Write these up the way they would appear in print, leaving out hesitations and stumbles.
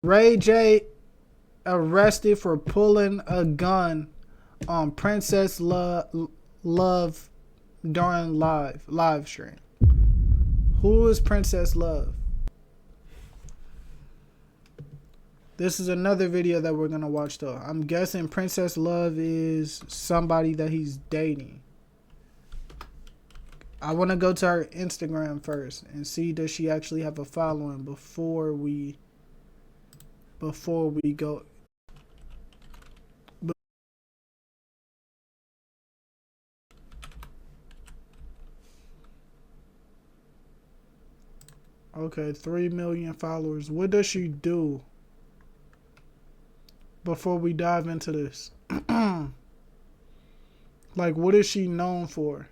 Ray J arrested for pulling a gun on Princess Love during live stream. Who is Princess Love? This is another video that we're gonna watch though. I'm guessing Princess Love is somebody that he's dating. I want to go to her Instagram first and see does she actually have a following before we go. Okay, 3 million followers. What does she do before we dive into this? Like, what is she known for?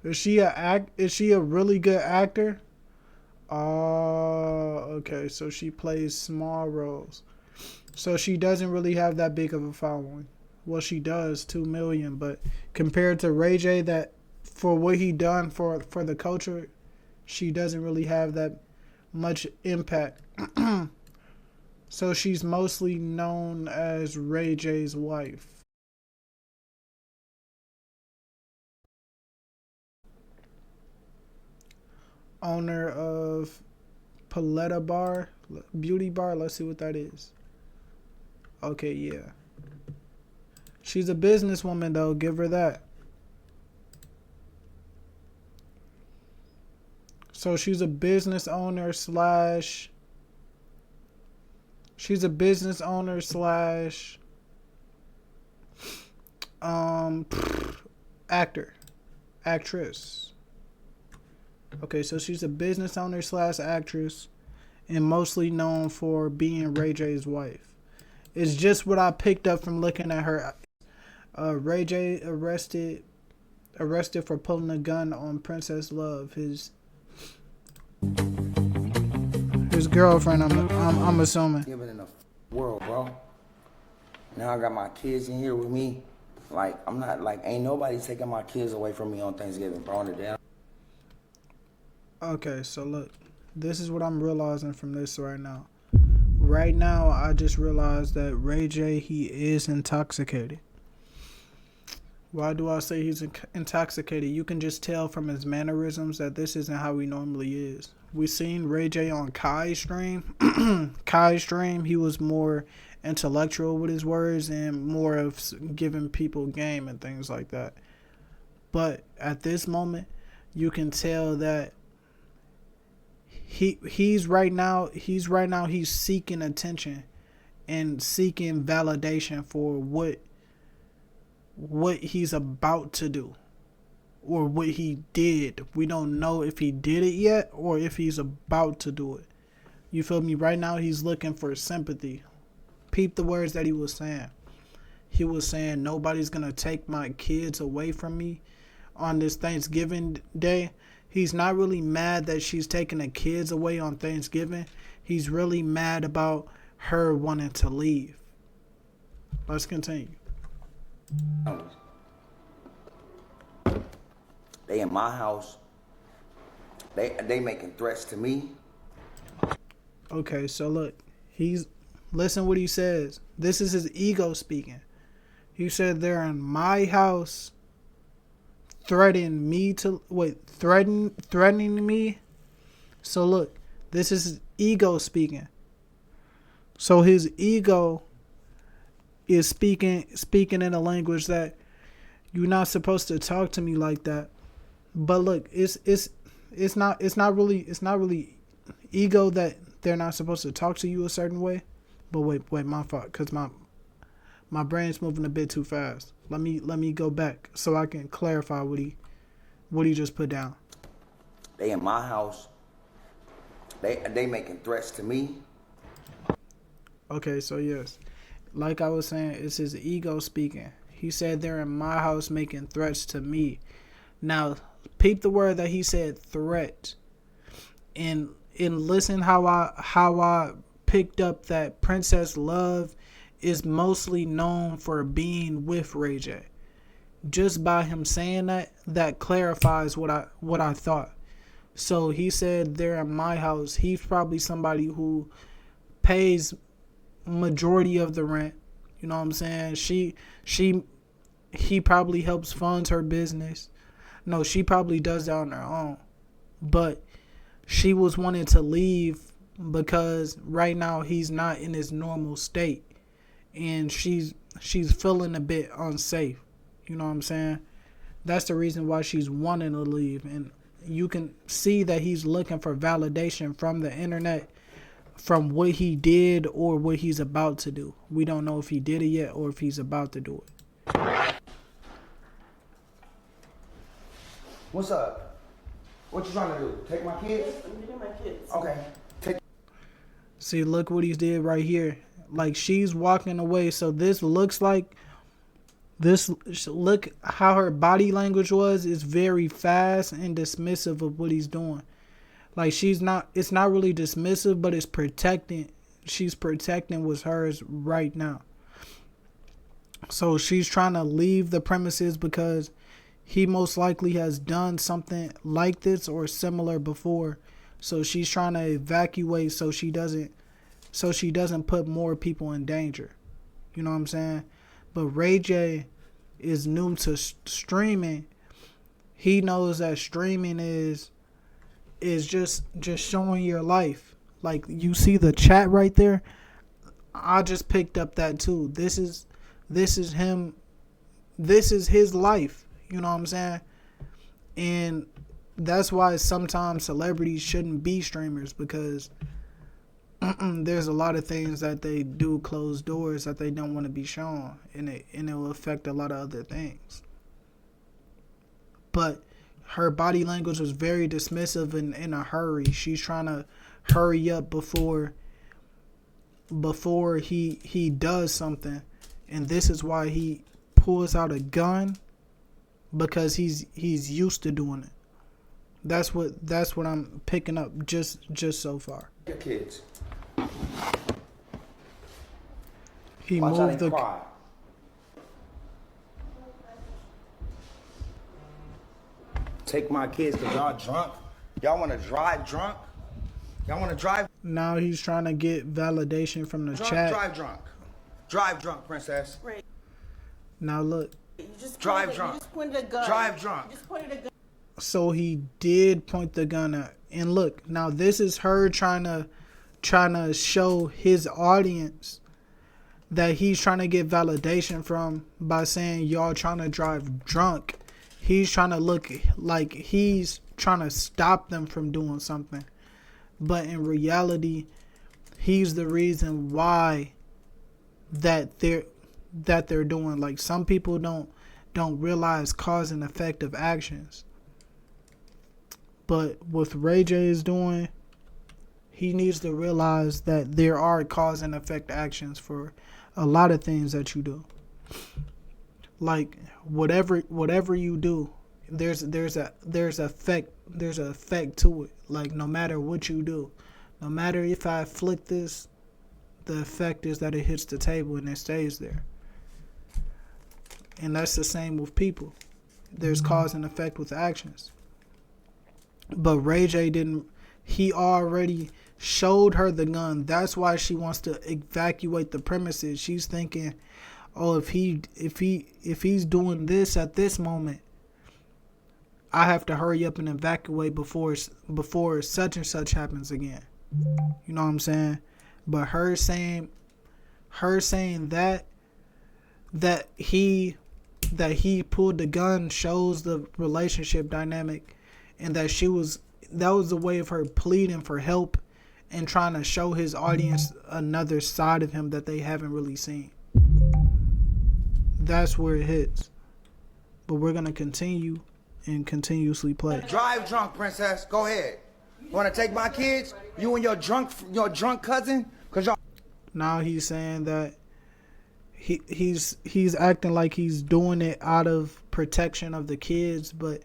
Is she a really good actor? Okay, so she plays small roles. So she doesn't really have that big of a following. Well, she does, 2 million, but compared to Ray J, that for what he done for the culture, she doesn't really have that much impact. So she's mostly known as Ray J's wife. Owner of Paletta Bar, Beauty Bar. Let's see what that is. Okay, yeah. She's a businesswoman though, give her that. So she's a business owner slash actress. Okay, so she's a business owner slash actress and mostly known for being Ray J's wife. It's just what I picked up from looking at her. Ray J arrested for pulling a gun on Princess Love, his girlfriend. I'm assuming. Living in the world, bro. Now I got my kids in here with me. Like, I'm not, like, ain't nobody taking my kids away from me on Thanksgiving, bro. Okay, so look, this is what I'm realizing from this right now. Right now, I just realized that Ray J, he is intoxicated. Why do I say he's intoxicated? You can just tell from his mannerisms that this isn't how he normally is. We seen Ray J on Kai's stream. Kai's stream, he was more intellectual with his words and more of giving people game and things like that. But at this moment, you can tell that he's right now he's seeking attention and seeking validation for what he's about to do or what he did. We don't know if he did it yet or if he's about to do it. You feel me? Right now he's looking for sympathy. Peep the words that he was saying. He was saying nobody's gonna take my kids away from me on this Thanksgiving day. He's not really mad that she's taking the kids away on Thanksgiving. He's really mad about her wanting to leave. Let's continue. They in my house. They making threats to me. Okay, so look, listen what he says. This is his ego speaking. He said they're in my house threatening me. So look, this is his ego speaking. So his ego is speaking in a language that you're not supposed to talk to me like that. But look, it's not really ego that they're not supposed to talk to you a certain way. But wait, my fault, cause my brain's moving a bit too fast. Let me go back so I can clarify what he just put down. They in my house. They making threats to me. Okay, so yes, like I was saying, it's his ego speaking. He said they're in my house making threats to me. Now, peep the word that he said, threat. And listen how I picked up that Princess Love is mostly known for being with Ray J. just by him saying that clarifies what I thought. So he said they're in my house. He's probably somebody who pays majority of the rent. You know what I'm saying? He probably helps fund her business. No, she probably does that on her own. But she was wanting to leave because right now he's not in his normal state. And she's feeling a bit unsafe. You know what I'm saying? That's the reason why she's wanting to leave. And you can see that he's looking for validation from the internet, from what he did or what he's about to do. We don't know if he did it yet or if he's about to do it. What's up? What you trying to do? Take my kids? Yes, I'm getting my kids. Okay. See, look what he did right here. Like, she's walking away. So this looks like look how her body language was. Is very fast and dismissive of what he's doing. Like, it's not really dismissive, but it's protecting. She's protecting what's hers right now. So she's trying to leave the premises because he most likely has done something like this or similar before. So she's trying to evacuate so she doesn't put more people in danger. You know what I'm saying? But Ray J is new to streaming. He knows that streaming is just showing your life. Like, you see the chat right there? I just picked up that too. This is him. This is his life. You know what I'm saying? And that's why sometimes celebrities shouldn't be streamers, because there's a lot of things that they do closed doors that they don't want to be shown, and it will affect a lot of other things. But her body language was very dismissive and in a hurry. She's trying to hurry up before he does something, and this is why he pulls out a gun, because he's used to doing it. That's what I'm picking up just so far. Your kids. He Watch moved the. cry. Take my kids because y'all drunk. Y'all want to drive drunk? Y'all want to drive? Now he's trying to get validation from the Drunk, chat. drive drunk. Drive drunk, princess. Right. Now look. You just Drive drunk. You just pointed a gun. Drive drunk. You just pointed a gun. So he did point the gun at. And look, now this is her trying to show his audience that he's trying to get validation from by saying y'all trying to drive drunk. He's trying to look like he's trying to stop them from doing something. But in reality, he's the reason why that they're doing. Like, some people don't realize cause and effect of actions. But what Ray J is doing, he needs to realize that there are cause and effect actions for a lot of things that you do. Like, whatever you do, there's an effect to it. Like, no matter what you do, no matter if I flick this, the effect is that it hits the table and it stays there. And that's the same with people. There's cause and effect with actions. But Ray J didn't. He already showed her the gun. That's why she wants to evacuate the premises. She's thinking, oh, if he's doing this at this moment, I have to hurry up and evacuate before such and such happens again. You know what I'm saying? But her saying that he pulled the gun shows the relationship dynamic, and that was a way of her pleading for help and trying to show his audience another side of him that they haven't really seen. That's where it hits. But we're gonna continue and continuously play. Drive drunk, princess. Go ahead. Want to take my kids? You and your drunk cousin? Cause y'all. Now he's saying that he's acting like he's doing it out of protection of the kids, but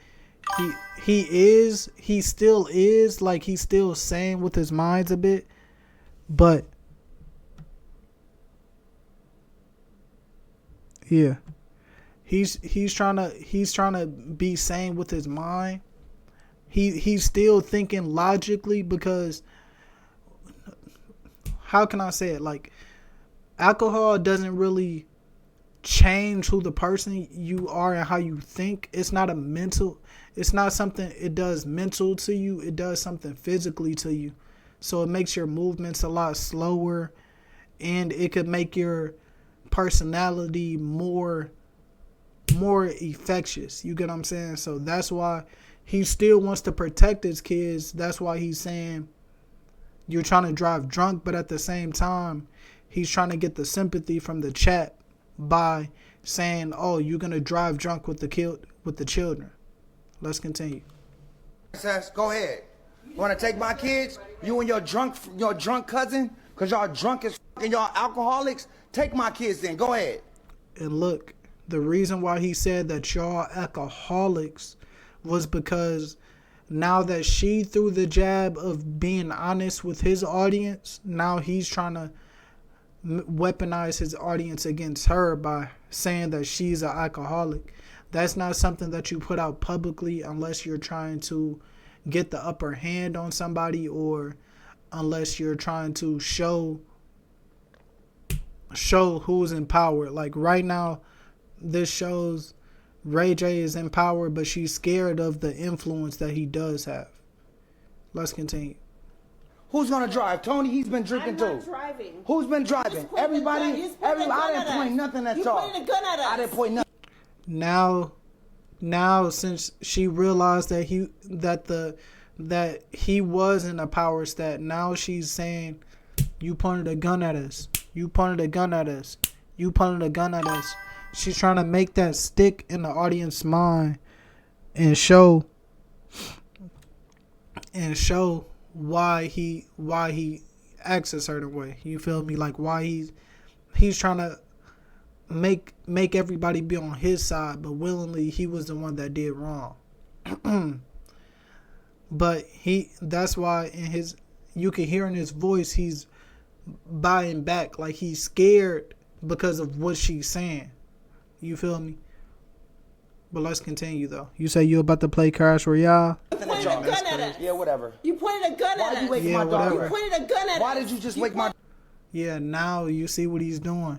he still is, like, he's still saying with his minds a bit, but yeah, He's trying to be sane with his mind. He's still thinking logically because how can I say it? Like, alcohol doesn't really change who the person you are and how you think. It's not something it does mental to you. It does something physically to you. So it makes your movements a lot slower, and it could make your personality more infectious. You get what I'm saying? So that's why he still wants to protect his kids. That's why he's saying you're trying to drive drunk, but at the same time, he's trying to get the sympathy from the chat by saying, "Oh, you're gonna drive drunk with the children." Let's continue. Go ahead. Want to take my kids? You and your drunk cousin? Cause y'all drunk as and y'all alcoholics? Take my kids then. Go ahead. And look, the reason why he said that y'all alcoholics was because now that she threw the jab of being honest with his audience, now he's trying to weaponize his audience against her by saying that she's an alcoholic. That's not something that you put out publicly unless you're trying to get the upper hand on somebody, or unless you're trying to show who's in power. Like right now, this shows Ray J is in power, but she's scared of the influence that he does have. Let's continue. Who's gonna drive? Tony, he's been drinking I'm not too. driving. Who's been driving? Everybody. I didn't point nothing at y'all. You pointed a gun at us. I didn't point nothing. Now, since she realized that he was in a power stat, now she's saying, "You pointed a gun at us. You pointed a gun at us. You pointed a gun at us." She's trying to make that stick in the audience mind and show why he acts a certain way. You feel me? Like why he's trying to make everybody be on his side, but willingly he was the one that did wrong. But that's why you can hear in his voice he's buying back, like he's scared because of what she's saying. You feel me? But let's continue though. You say you about to play Clash Royale? You pointed a gun at us. Yeah, whatever. You pointed a gun at us. Why you wake my daughter? You pointed a gun at us. Why did you just wake my? Yeah, now you see what he's doing.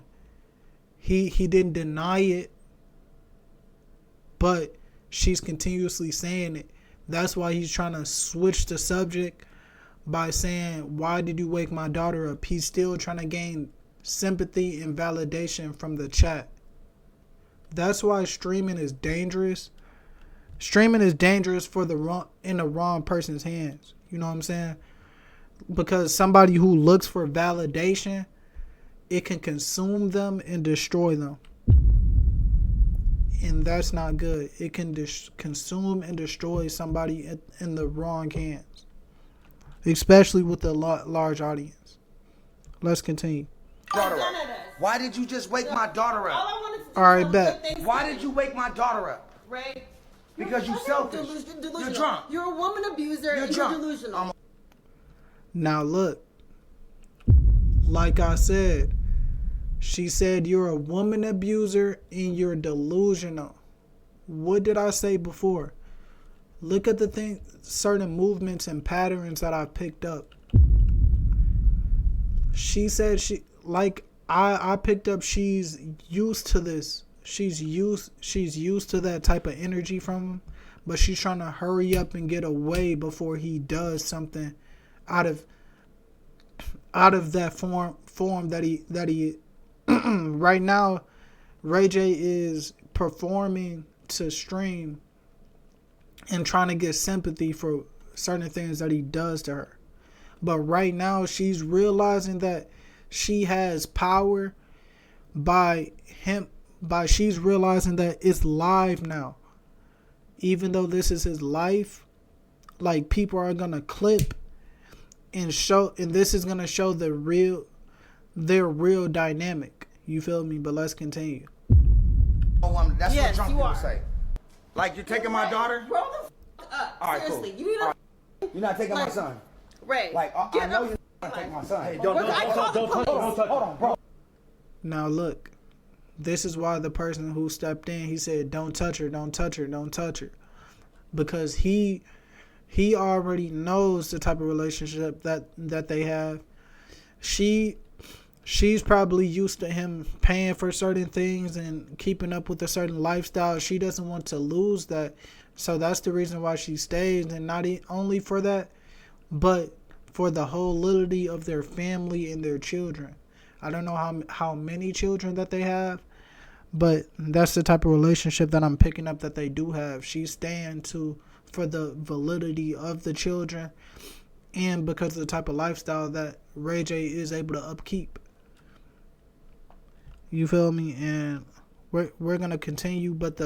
He didn't deny it, but she's continuously saying it. That's why he's trying to switch the subject by saying, "Why did you wake my daughter up?" He's still trying to gain sympathy and validation from the chat. That's why streaming is dangerous. Streaming is dangerous for in the wrong person's hands. You know what I'm saying? Because somebody who looks for validation, it can consume them and destroy them. And that's not good. It can consume and destroy somebody in the wrong hands. Especially with a large audience. Let's continue. Why did you just wake my daughter up? All right, bet. Why did you wake my daughter up? Ray, Because you're selfish. delusional. You're drunk. You're a woman abuser. You're and drunk. You're delusional. Now look, like I said, she said you're a woman abuser and you're delusional. What did I say before? Look at the certain movements and patterns that I picked up. She said I picked up she's used to this. She's used to that type of energy from him, but she's trying to hurry up and get away before he does something out of that form that he right now. Ray J is performing to stream and trying to get sympathy for certain things that he does to her. But right now she's realizing that she has power she's realizing that it's live now. Even though this is his life, like people are gonna clip and this is gonna show their real dynamic. You feel me? But let's continue. That's Yes, what drunk you people are. say. Like you're taking my daughter? Grow the up. All right, Seriously. cool. You need to. You're not taking my son. Ray. Like I get know up. you're not taking my son. Hey, I call the police. hold on, bro. Now look, This is why the person who stepped in, he said, don't touch her, don't touch her, don't touch her. Because he already knows the type of relationship that they have. She's probably used to him paying for certain things and keeping up with a certain lifestyle. She doesn't want to lose that. So that's the reason why she stays, and not only for that, but for the validity of their family and their children. I don't know how many children that they have, but that's the type of relationship that I'm picking up that they do have. She's staying for the validity of the children and because of the type of lifestyle that Ray J is able to upkeep. You feel me? And we're gonna continue, but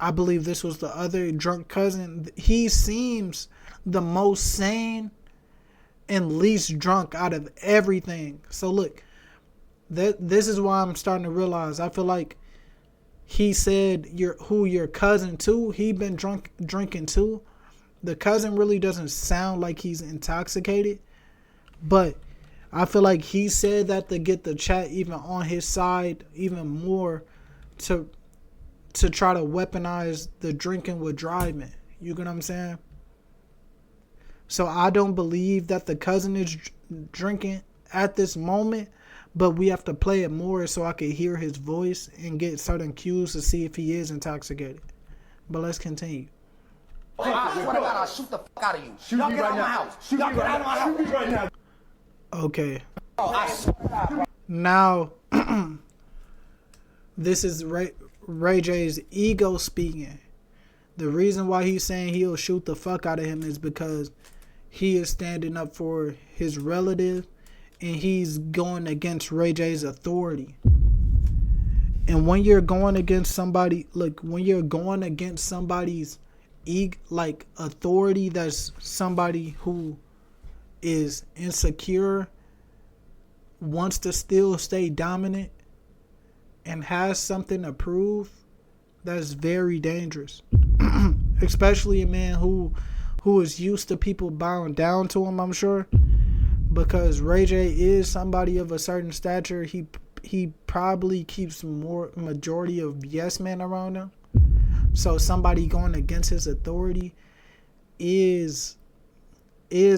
I believe this was the other drunk cousin. He seems the most sane and least drunk out of everything. So look, this is why I'm starting to realize. I feel like he said who your cousin too. He been drinking too. The cousin really doesn't sound like he's intoxicated, but I feel like he said that to get the chat even on his side even more, to try to weaponize the drinking with driving. You get what I'm saying? So I don't believe that the cousin is drinking at this moment, but we have to play it more so I can hear his voice and get certain cues to see if he is intoxicated. But let's continue. I swear to God, I'll shoot the fuck out of you. Y'all get out of my house. Y'all get out of my house. Shoot me right now. Okay. Oh, I swear to God. Now, this is Ray J's ego speaking. The reason why he's saying he'll shoot the fuck out of him is because he is standing up for his relative and he's going against Ray J's authority. And when you're going against somebody, when you're going against somebody's authority, that's somebody who is insecure, wants to still stay dominant, and has something to prove, that's very dangerous. Especially a man who is used to people bowing down to him, I'm sure. Because Ray J is somebody of a certain stature. He probably keeps majority of yes men around him. So somebody going against his authority is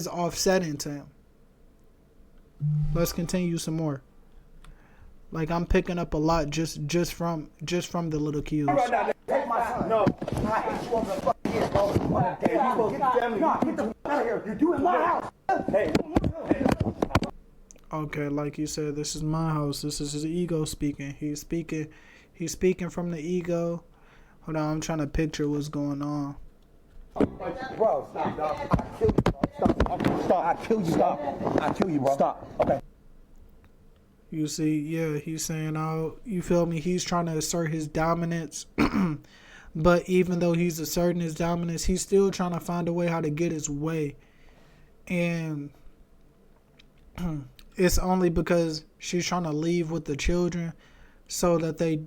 offsetting to him. Let's continue some more. I'm picking up a lot just from the little cues. Take my son. No. I hate you over the fucking years, bro. Hey, you supposed to get the family. No, get the fuck out of here. You're doing my house. Hey. Okay, like you said, this is my house. This is his ego speaking. He's speaking from the ego. Hold on, I'm trying to picture what's going on. Bro, stop, dog. I kill you, bro. Stop. I kill you. Stop. I kill you, bro. Stop. Okay. You see, yeah, he's saying, you feel me? He's trying to assert his dominance. But even though he's asserting his dominance, he's still trying to find a way how to get his way. And it's only because she's trying to leave with the children so that they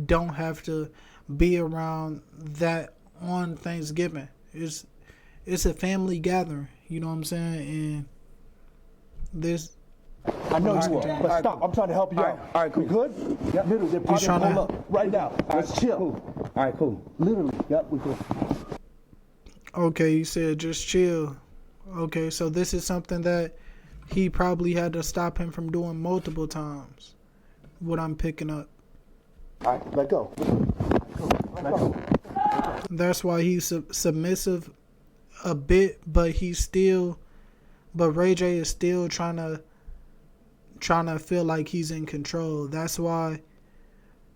don't have to be around that on Thanksgiving. It's a family gathering, you know what I'm saying? And this... I know you are, but stop. I'm trying to help you out. All right, cool. You good? Yep. Literally, they're He's trying to pull up right now. Let's chill. Cool. All right, cool. Literally. Yep, we cool. Okay, you said just chill. Okay, so this is something that he probably had to stop him from doing multiple times. What I'm picking up. All right, let go. Let go. That's why he's submissive a bit, but Ray J is still trying to feel like he's in control. That's why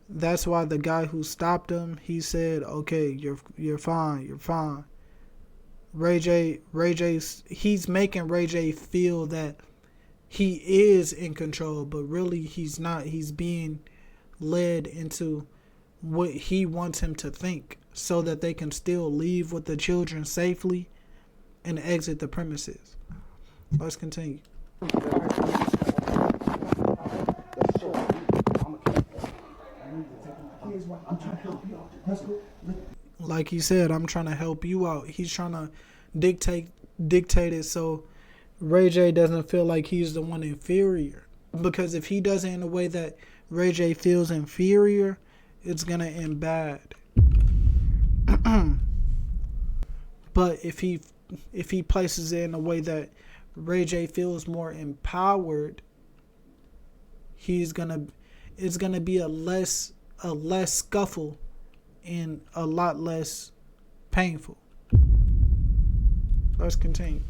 the guy who stopped him, he said, "Okay, you're fine. Ray J, he's making Ray J feel that he is in control, but really he's not. He's being led into what he wants him to think so that they can still leave with the children safely and exit the premises." Let's continue. Like he said, I'm trying to help you out. He's trying to dictate it so Ray J doesn't feel like he's the one inferior. Because if he does it in a way that Ray J feels inferior, it's gonna end bad. But if he places it in a way that Ray J feels more empowered, it's gonna be a less scuffle and a lot less painful. Let's continue.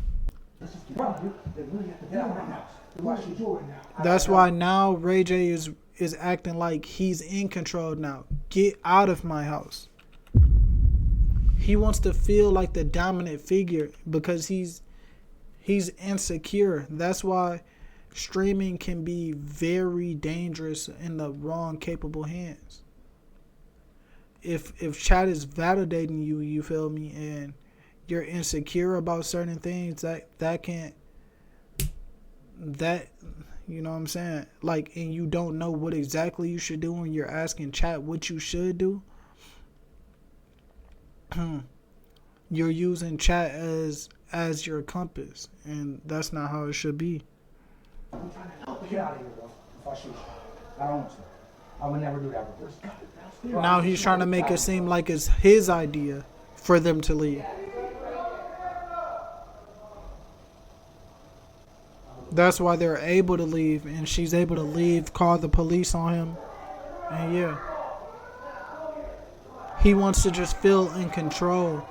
That's why now Ray J is acting like he's in control now. Get out of my house. He wants to feel like the dominant figure because he's insecure. That's why streaming can be very dangerous in the wrong capable hands. If chat is validating you, you feel me, and you're insecure about certain things, that can't, you know what I'm saying? Like, and you don't know what exactly you should do when you're asking chat what you should do. You're using chat as your compass, and that's not how it should be. Get out of here, bro. If I shoot you, I don't want to. I would never do that, bro. Now he's trying to make it seem like it's his idea for them to leave. That's why they're able to leave, and she's able to leave, call the police on him, and yeah. He wants to just feel in control.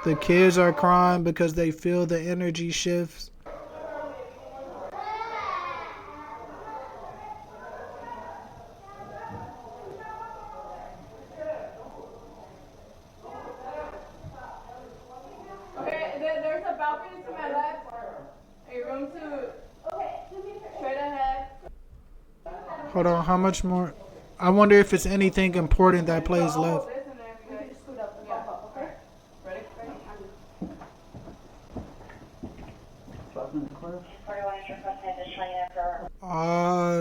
The kids are crying because they feel the energy shifts. Okay, there's a balcony to my left. A room to straight ahead. Hold on, how much more? I wonder if it's anything important that plays left.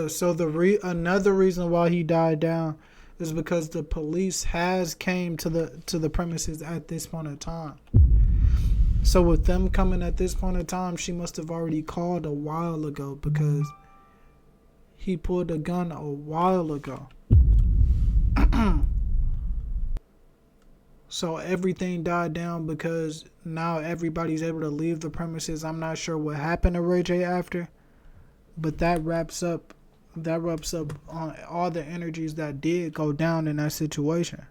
So another reason why he died down is because the police has came to the premises at this point in time. So with them coming at this point in time, she must have already called a while ago because he pulled a gun a while ago. So everything died down because now everybody's able to leave the premises. I'm not sure what happened to Ray J after, but that wraps up on all the energies that did go down in that situation.